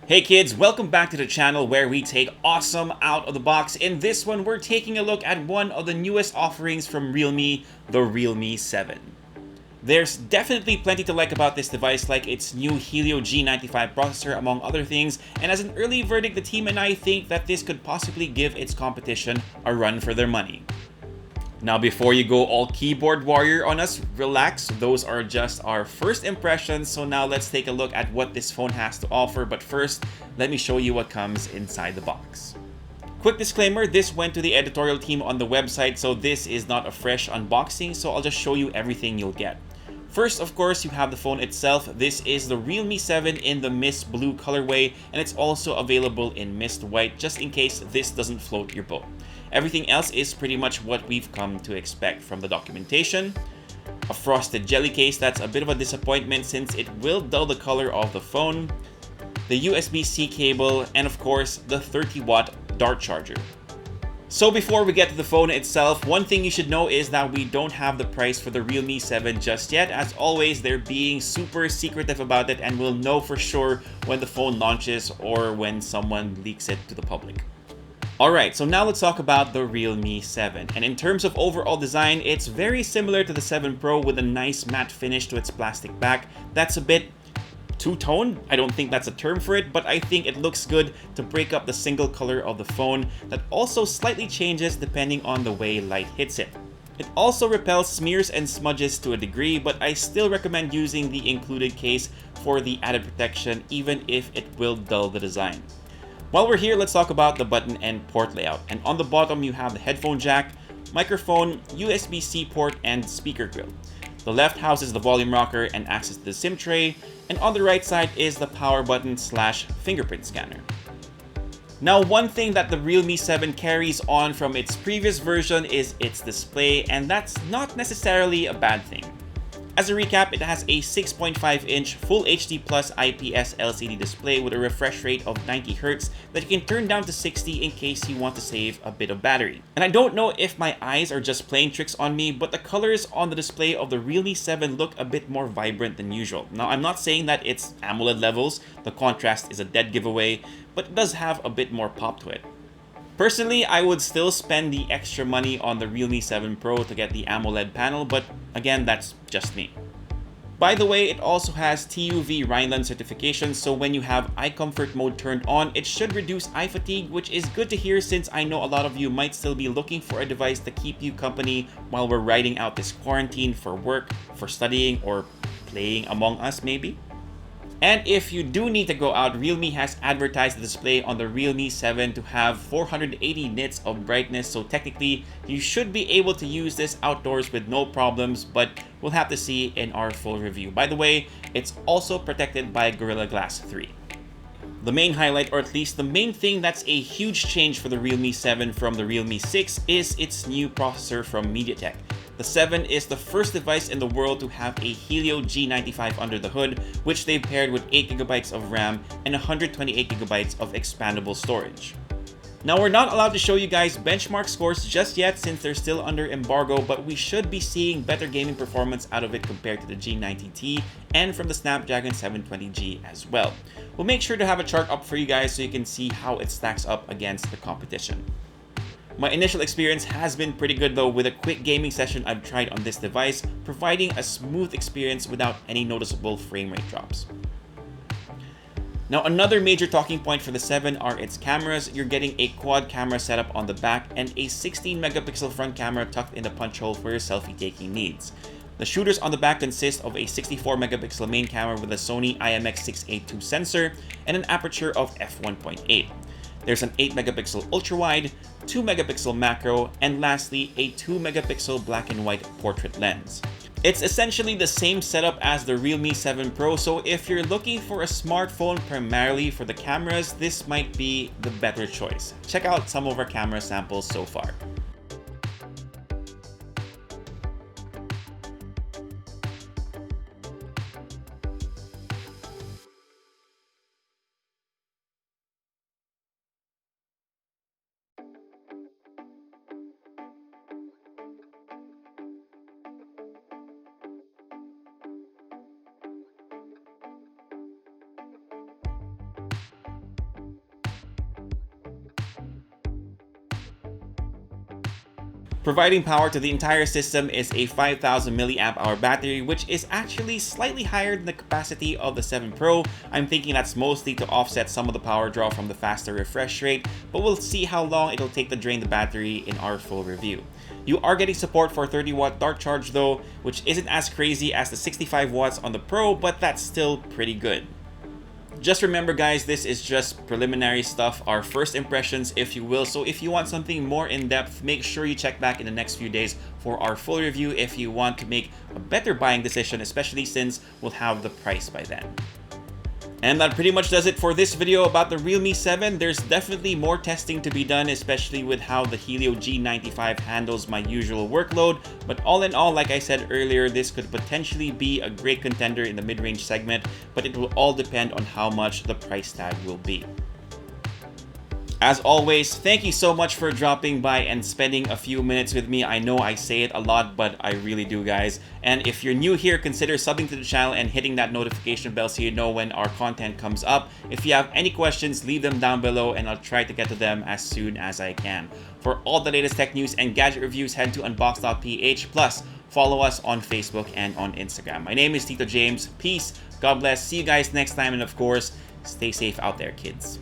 Hey kids, welcome back to the channel where we take awesome out of the box. In this one, we're taking a look at one of the newest offerings from Realme, the Realme 7. There's definitely plenty to like about this device, like its new Helio G95 processor among other things, and as an early verdict, the team and I think that this could possibly give its competition a run for their money. Now, before you go all keyboard warrior on us, relax. Those are just our first impressions. So now let's take a look at what this phone has to offer. But first, let me show you what comes inside the box. Quick disclaimer, this went to the editorial team on the website, so this is not a fresh unboxing, so I'll just show you everything you'll get. First, of course, you have the phone itself. This is the Realme 7 in the Mist Blue colorway, and it's also available in Mist White, just in case this doesn't float your boat. Everything else is pretty much what we've come to expect from the documentation. A frosted jelly case, that's a bit of a disappointment since it will dull the color of the phone. The USB-C cable, and of course, the 30-watt dart charger. So before we get to the phone itself, one thing you should know is that we don't have the price for the Realme 7 just yet. As always, they're being super secretive about it, and we'll know for sure when the phone launches or when someone leaks it to the public. Alright, so now let's talk about the Realme 7. And in terms of overall design, it's very similar to the 7 Pro with a nice matte finish to its plastic back. That's a bit two-tone. I don't think that's a term for it, but I think it looks good to break up the single color of the phone that also slightly changes depending on the way light hits it. It also repels smears and smudges to a degree, but I still recommend using the included case for the added protection, even if it will dull the design. While we're here, let's talk about the button and port layout. And on the bottom, you have the headphone jack, microphone, USB-C port, and speaker grill. The left houses the volume rocker and access to the SIM tray, and on the right side is the power button / fingerprint scanner. Now, one thing that the Realme 7 carries on from its previous version is its display, and that's not necessarily a bad thing. As a recap, it has a 6.5-inch Full HD Plus IPS LCD display with a refresh rate of 90Hz that you can turn down to 60 in case you want to save a bit of battery. And I don't know if my eyes are just playing tricks on me, but the colors on the display of the Realme 7 look a bit more vibrant than usual. Now, I'm not saying that it's AMOLED levels, the contrast is a dead giveaway, but it does have a bit more pop to it. Personally, I would still spend the extra money on the Realme 7 Pro to get the AMOLED panel, but again, that's just me. By the way, it also has TUV Rhineland certification, so when you have eye comfort mode turned on, it should reduce eye fatigue, which is good to hear since I know a lot of you might still be looking for a device to keep you company while we're riding out this quarantine for work, for studying, or playing Among Us maybe. And if you do need to go out, Realme has advertised the display on the Realme 7 to have 480 nits of brightness, so technically you should be able to use this outdoors with no problems, but we'll have to see in our full review. By the way, it's also protected by Gorilla Glass 3. The main highlight, or at least the main thing that's a huge change for the Realme 7 from the Realme 6, is its new processor from MediaTek. The 7 is the first device in the world to have a Helio G95 under the hood, which they've paired with 8GB of RAM and 128GB of expandable storage. Now, we're not allowed to show you guys benchmark scores just yet since they're still under embargo, but we should be seeing better gaming performance out of it compared to the G90T and from the Snapdragon 720G as well. We'll make sure to have a chart up for you guys so you can see how it stacks up against the competition. My initial experience has been pretty good though, with a quick gaming session I've tried on this device, providing a smooth experience without any noticeable frame rate drops. Now, another major talking point for the 7 are its cameras. You're getting a quad camera setup on the back and a 16-megapixel front camera tucked in the punch hole for your selfie taking needs. The shooters on the back consist of a 64-megapixel main camera with a Sony IMX682 sensor and an aperture of f1.8. There's an 8-megapixel ultra-wide, 2-megapixel macro, and lastly, a 2-megapixel black and white portrait lens. It's essentially the same setup as the Realme 7 Pro, so if you're looking for a smartphone primarily for the cameras, this might be the better choice. Check out some of our camera samples so far. Providing power to the entire system is a 5000 mAh battery, which is actually slightly higher than the capacity of the 7 Pro. I'm thinking that's mostly to offset some of the power draw from the faster refresh rate, but we'll see how long it'll take to drain the battery in our full review. You are getting support for 30-watt dart charge though, which isn't as crazy as the 65 watts on the Pro, but that's still pretty good. Just remember guys, this is just preliminary stuff, our first impressions if you will, so if you want something more in-depth, make sure you check back in the next few days for our full review if you want to make a better buying decision, especially since we'll have the price by then. And that pretty much does it for this video about the Realme 7. There's definitely more testing to be done, especially with how the Helio G95 handles my usual workload. But all in all, like I said earlier, this could potentially be a great contender in the mid-range segment, but it will all depend on how much the price tag will be. As always, thank you so much for dropping by and spending a few minutes with me. I know I say it a lot, but I really do, guys. And if you're new here, consider subbing to the channel and hitting that notification bell so you know when our content comes up. If you have any questions, leave them down below and I'll try to get to them as soon as I can. For all the latest tech news and gadget reviews, head to unbox.ph. Plus, follow us on Facebook and on Instagram. My name is Tito James. Peace, God bless, see you guys next time, and of course, stay safe out there, kids.